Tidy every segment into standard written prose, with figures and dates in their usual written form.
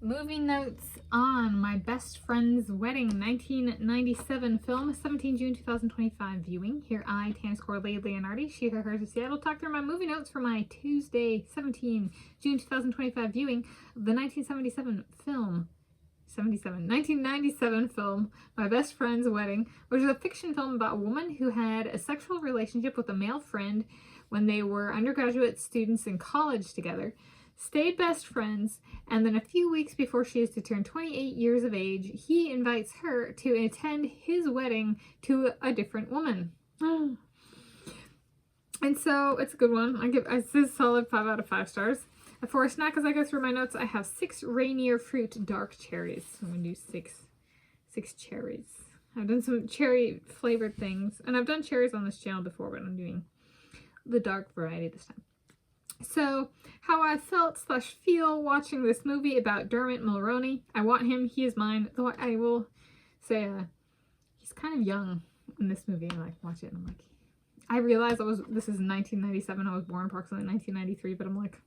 Movie notes on my best friend's wedding, 1997 film, 17 June 2025 viewing. Here I, Tanis Coralee Leonhardi, she, her, hers of Seattle, talk through my movie notes for my Tuesday, 17 June 2025 viewing of the 1997 film, My Best Friend's Wedding, which is a fiction film about a woman who had a sexual relationship with a male friend when they were undergraduate students in college together, stayed best friends, and then a few weeks before she is to turn 28 years of age, he invites her to attend his wedding to a different woman. And so it's a good one. I give this a solid 5 out of 5 stars. For a snack, as I go through my notes, I have 6 Rainier Fruit dark cherries. I'm gonna do six cherries. I've done some cherry flavored things, and I've done cherries on this channel before, but I'm doing the dark variety this time. So, how I felt/feel watching this movie about Dermot Mulroney. I want him, he is mine. Though I will say, he's kind of young in this movie. I watch it and I'm like, I realize this is 1997. I was born approximately 1993, but I'm like,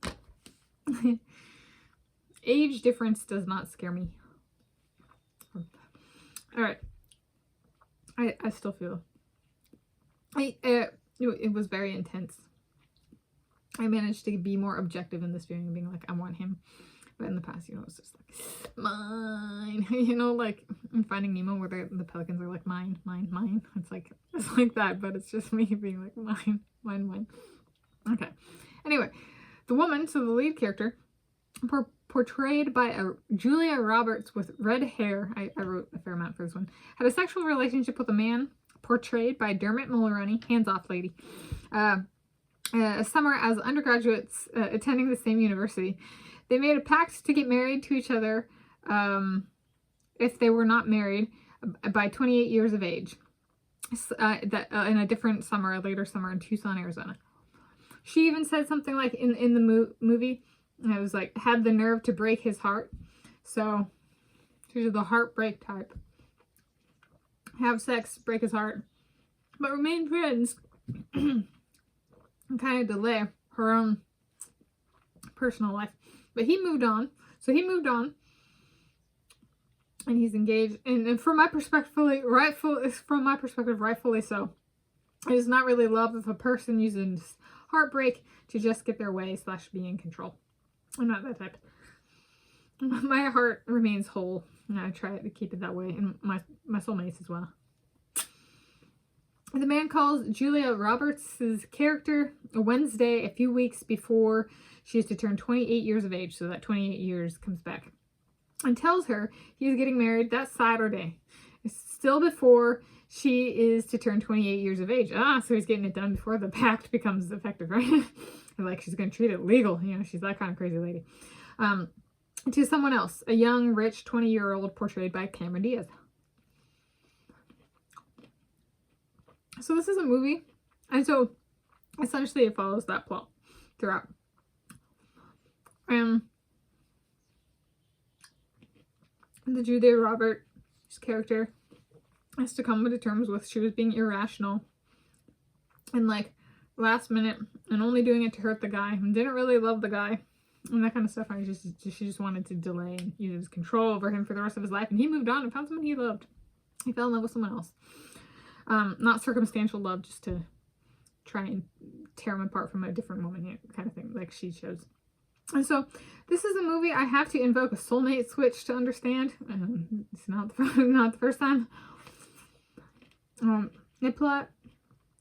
age difference does not scare me. All right, I still feel it was very intense. I managed to be more objective in this viewing and being like, I want him. But in the past, it's just like, mine. Like in Finding Nemo where the pelicans are like, mine, mine, mine. It's like that, but it's just me being like, mine, mine, mine. Okay. Anyway, the woman, so the lead character, portrayed by Julia Roberts with red hair, I wrote a fair amount for this one, had a sexual relationship with a man portrayed by Dermot Mulroney, hands-off lady, a summer as undergraduates attending the same university. They made a pact to get married to each other if they were not married by 28 years of age. In a different summer, a later summer in Tucson, Arizona. She even said something like in the movie, and it was like, had the nerve to break his heart. So she's the heartbreak type. Have sex, break his heart, but remain friends. And kind of delay her own personal life. But he moved on. So he moved on. And he's engaged. And from my perspective, rightfully so. It is not really love if a person uses heartbreak to just get their way / be in control. I'm not that type. My heart remains whole. And I try to keep it that way. And my soulmates as well. The man calls Julia Roberts' character a Wednesday a few weeks before she is to turn 28 years of age, so that 28 years comes back, and tells her he is getting married that Saturday. It's still before she is to turn 28 years of age. So he's getting it done before the pact becomes effective, right? Like she's going to treat it legal. She's that kind of crazy lady. To someone else, a young, rich 20-year-old portrayed by Cameron Diaz. So this is a movie, and so essentially it follows that plot throughout. The Julia Roberts character has to come to terms with she was being irrational and like last minute and only doing it to hurt the guy and didn't really love the guy and that kind of stuff. She just wanted to delay and use control over him for the rest of his life, and he moved on and found someone he loved. He fell in love with someone else. Not circumstantial love, just to try and tear him apart from a different woman, kind of thing, like she chose. And so, this is a movie I have to invoke a soulmate switch to understand. It's not the first time. The plot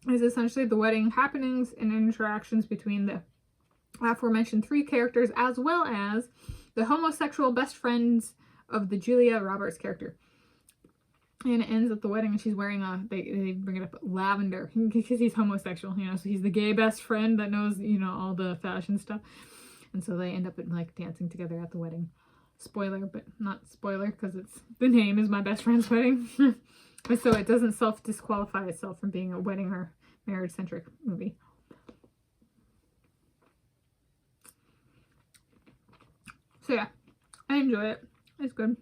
is essentially the wedding happenings and interactions between the aforementioned 3 characters, as well as the homosexual best friends of the Julia Roberts character. And it ends at the wedding and she's wearing they bring it up, lavender, because he's homosexual, so he's the gay best friend that knows, all the fashion stuff. And so they end up like dancing together at the wedding. Spoiler, but not spoiler, because the name is My Best Friend's Wedding. So it doesn't self-disqualify itself from being a wedding or marriage-centric movie. So yeah, I enjoy it. It's good.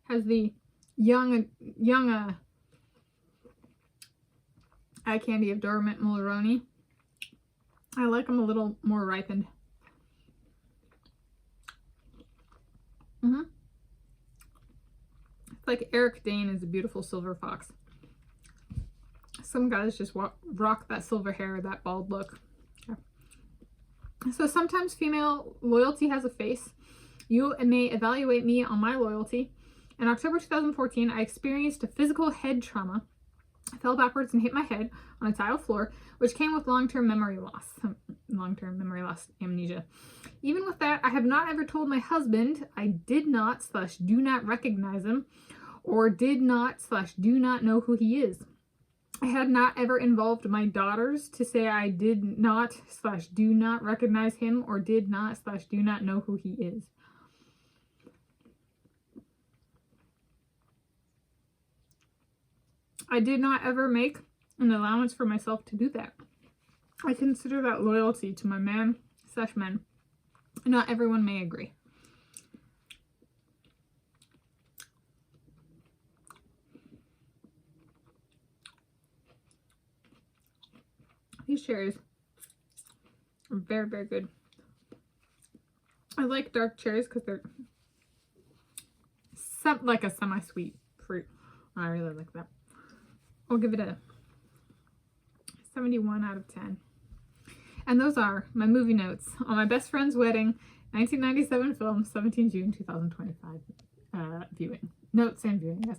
Has the young eye candy of Dermot Mulroney. I like him a little more ripened. Mm-hmm. It's like Eric Dane is a beautiful silver fox. Some guys just rock that silver hair, that bald look. Yeah. So sometimes female loyalty has a face. You may evaluate me on my loyalty. In October 2014, I experienced a physical head trauma. I fell backwards and hit my head on a tile floor, which came with long-term memory loss amnesia. Even with that, I have not ever told my husband I did not / do not recognize him, or did not / do not know who he is. I had not ever involved my daughters to say I did not / do not recognize him, or did not / do not know who he is. I did not ever make an allowance for myself to do that. I consider that loyalty to my man / men. Not everyone may agree. These cherries are very, very good. I like dark cherries because they're like a semi-sweet fruit. I really like that. I'll give it a 71 out of 10. And those are my movie notes on my best friend's wedding, 1997 film, 17 June 2025 viewing. Notes and viewing, yes.